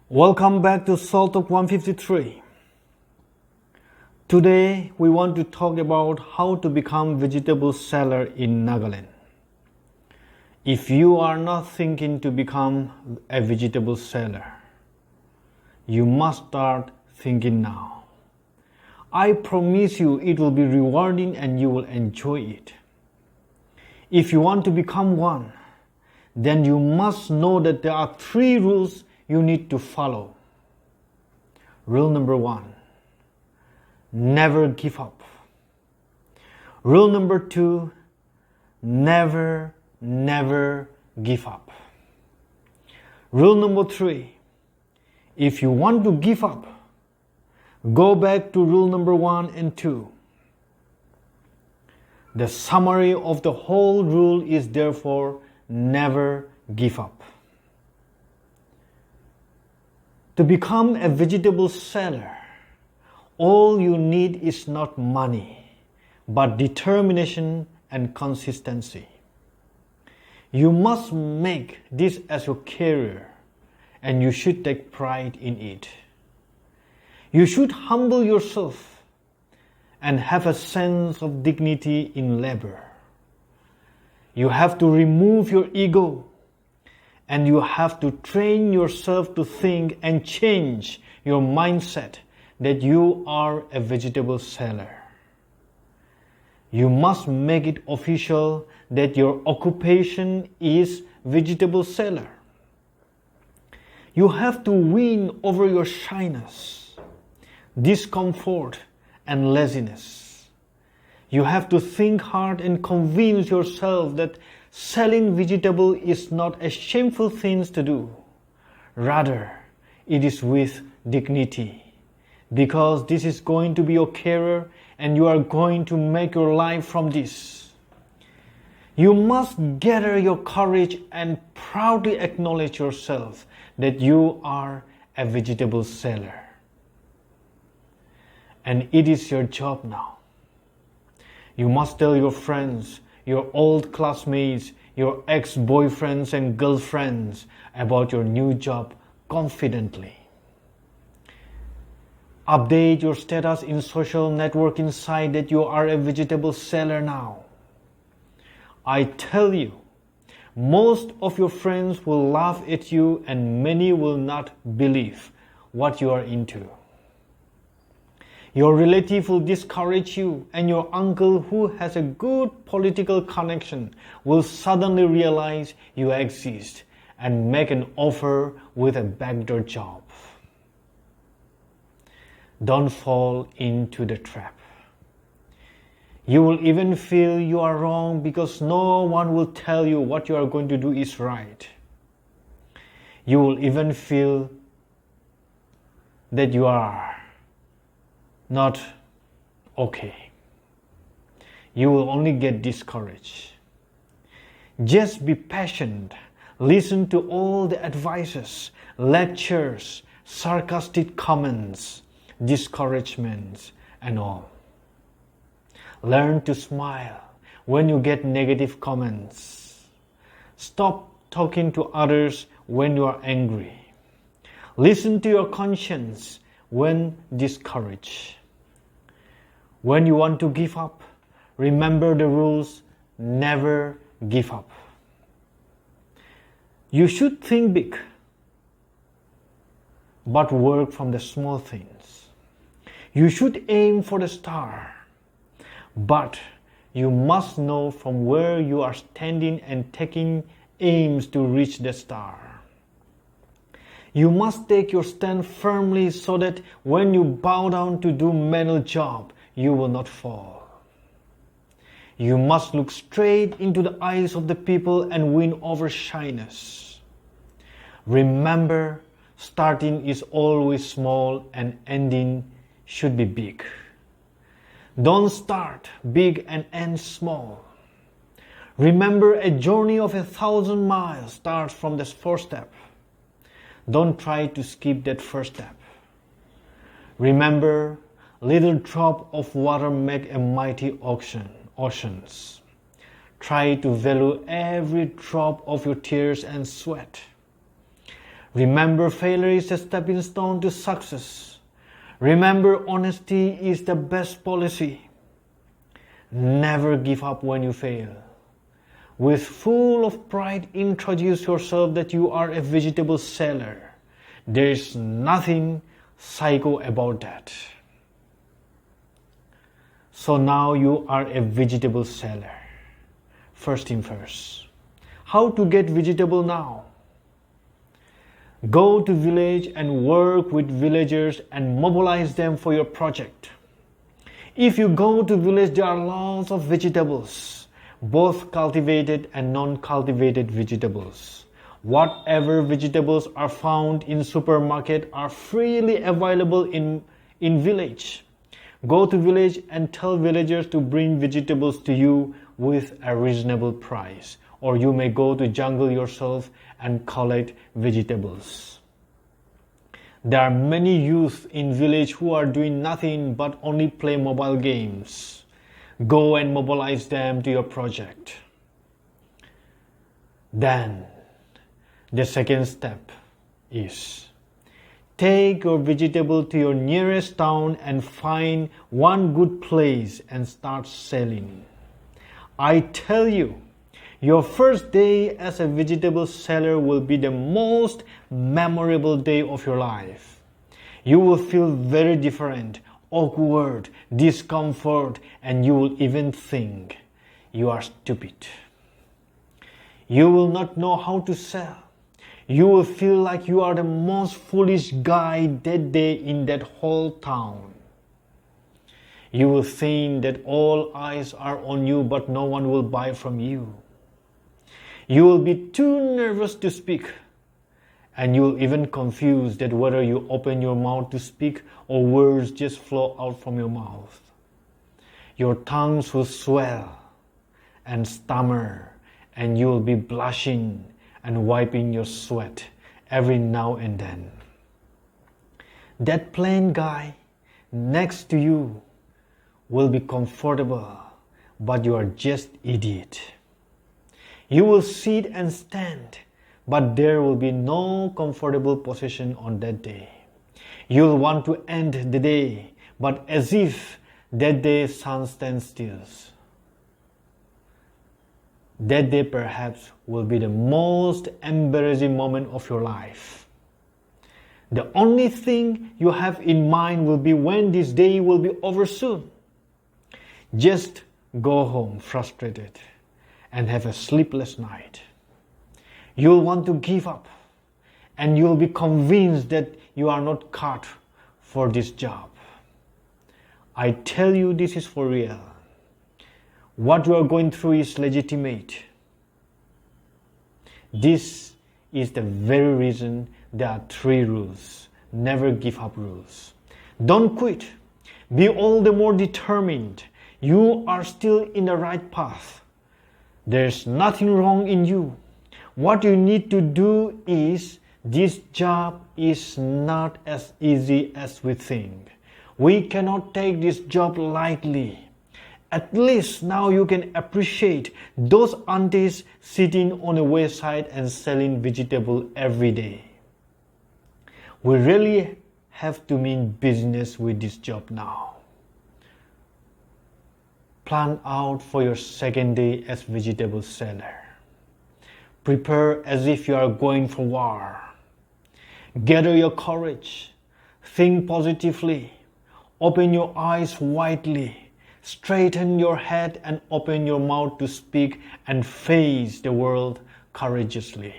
Welcome back to Salt Talk 153. Today we want to talk about how to become vegetable seller in Nagaland. If you are not thinking to become a vegetable seller, you must start thinking now. I promise you it will be rewarding and you will enjoy it. If you want to become one, then you must know that there are 3 rules you need to follow. Rule number 1, never give up. Rule number 2, never give up. Rule number 3, if you want to give up, go back to rule number 1 and 2. The summary of the whole rule is therefore never give up. To become a vegetable seller, all you need is not money, but determination and consistency. You must make this as your career, and you should take pride in it. You should humble yourself and have a sense of dignity in labor. You have to remove your ego, and you have to train yourself to think and change your mindset that you are a vegetable seller. You must make it official that your occupation is vegetable seller. You have to win over your shyness, discomfort, and laziness. You have to think hard and convince yourself that selling vegetable is not a shameful thing to do. Rather, it is with dignity, because this is going to be your career and you are going to make your life from this. You must gather your courage and proudly acknowledge yourself that you are a vegetable seller. And it is your job now. You must tell your friends, your old classmates, your ex-boyfriends and girlfriends about your new job confidently. Update your status in social networking site that you are a vegetable seller now. I tell you, most of your friends will laugh at you and many will not believe what you are into. Your relative will discourage you, and your uncle who has a good political connection will suddenly realize you exist and make an offer with a backdoor job. Don't fall into the trap. You will even feel you are wrong because no one will tell you what you are going to do is right. You will even feel that you are not okay. You will only get discouraged. Just be patient. Listen to all the advices, lectures, sarcastic comments, discouragements, and all. Learn to smile when you get negative comments. Stop talking to others when you are angry. Listen to your conscience when discouraged. When you want to give up, remember the rules, never give up. You should think big, but work from the small things. You should aim for the star, but you must know from where you are standing and taking aims to reach the star. You must take your stand firmly so that when you bow down to do manual job, you will not fall. You must look straight into the eyes of the people and win over shyness. Remember, starting is always small and ending should be big. Don't start big and end small. Remember, a journey of 1,000 miles starts from the first step. Don't try to skip that first step. Remember, little drop of water make a mighty oceans. Try to value every drop of your tears and sweat. Remember, failure is a stepping stone to success. Remember, honesty is the best policy. Never give up when you fail. With full of pride, introduce yourself that you are a vegetable seller. There is nothing psycho about that. So now you are a vegetable seller. First thing first. How to get vegetable now? Go to village and work with villagers and mobilize them for your project. If you go to village, there are lots of vegetables, both cultivated and non-cultivated vegetables. Whatever vegetables are found in supermarket are freely available in village. Go to village and tell villagers to bring vegetables to you with a reasonable price. Or you may go to jungle yourself and collect vegetables. There are many youth in village who are doing nothing but only play mobile games. Go and mobilize them to your project. Then, the second step is take your vegetable to your nearest town and find one good place and start selling. I tell you, your first day as a vegetable seller will be the most memorable day of your life. You will feel very different, awkward, discomfort, and you will even think you are stupid. You will not know how to sell. You will feel like you are the most foolish guy that day in that whole town. You will think that all eyes are on you, but no one will buy from you. You will be too nervous to speak, and you will even confuse that whether you open your mouth to speak or words just flow out from your mouth. Your tongues will swell and stammer, and you will be blushing and wiping your sweat every now and then. That plain guy next to you will be comfortable, but you are just idiot. You will sit and stand, but there will be no comfortable position on that day. You will want to end the day, but as if that day sun stands still. That day perhaps will be the most embarrassing moment of your life. The only thing you have in mind will be when this day will be over soon. Just go home frustrated and have a sleepless night. You'll want to give up, and you'll be convinced that you are not cut for this job. I tell you, this is for real. What you are going through is legitimate. This is the very reason there are 3 rules. Never give up rules. Don't quit. Be all the more determined. You are still in the right path. There's nothing wrong in you. What you need to do is, this job is not as easy as we think. We cannot take this job lightly. At least now you can appreciate those aunties sitting on the wayside and selling vegetable every day. We really have to mean business with this job now. Plan out for your second day as vegetable seller. Prepare as if you are going for war. Gather your courage. Think positively. Open your eyes widely. Straighten your head and open your mouth to speak and face the world courageously.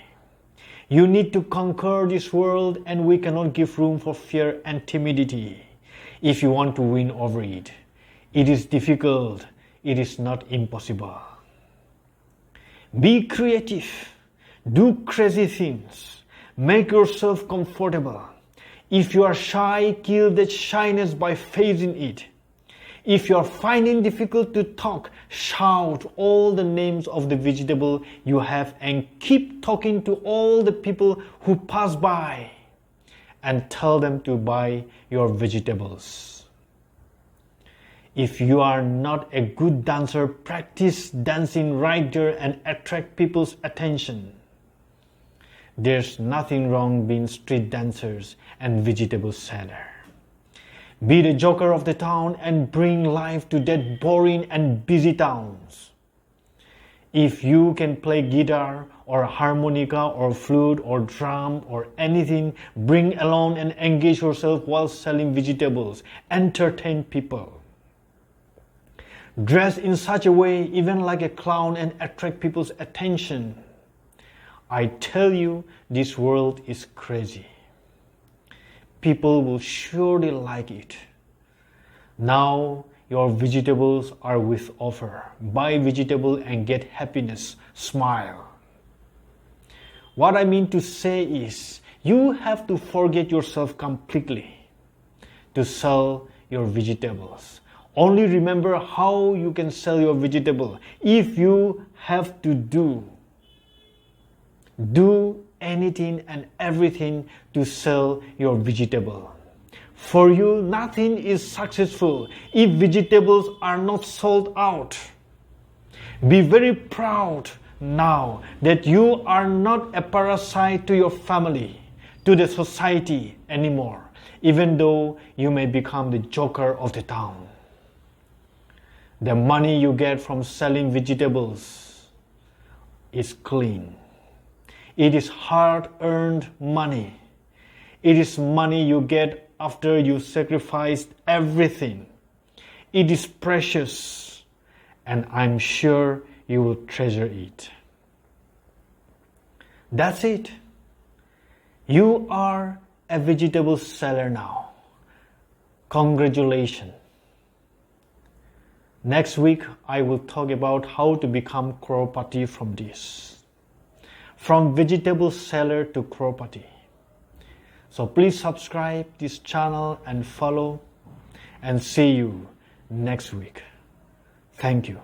You need to conquer this world, and we cannot give room for fear and timidity if you want to win over it. It is difficult. It is not impossible. Be creative. Do crazy things. Make yourself comfortable. If you are shy, kill that shyness by facing it. If you are finding difficult to talk, shout all the names of the vegetable you have and keep talking to all the people who pass by and tell them to buy your vegetables. If you are not a good dancer, practice dancing right there and attract people's attention. There's nothing wrong being street dancers and vegetable seller. Be the joker of the town and bring life to that boring and busy towns. If you can play guitar or harmonica or flute or drum or anything, bring along and engage yourself while selling vegetables. Entertain people. Dress in such a way, even like a clown, and attract people's attention. I tell you, this world is crazy. People will surely like it. Now your vegetables are with offer. Buy vegetable and get happiness. Smile. What I mean to say is, you have to forget yourself completely to sell your vegetables. Only remember how you can sell your vegetable. If you have to do anything and everything to sell your vegetable. For you, nothing is successful if vegetables are not sold out. Be very proud now that you are not a parasite to your family, to the society anymore, even though you may become the joker of the town. The money you get from selling vegetables is clean. It is hard-earned money. It is money you get after you sacrificed everything. It is precious, and I'm sure you will treasure it. That's it. You are a vegetable seller now. Congratulations. Next week, I will talk about how to become crorepati from this. From vegetable seller to crorepati. So please subscribe this channel and follow, and see you next week. Thank you.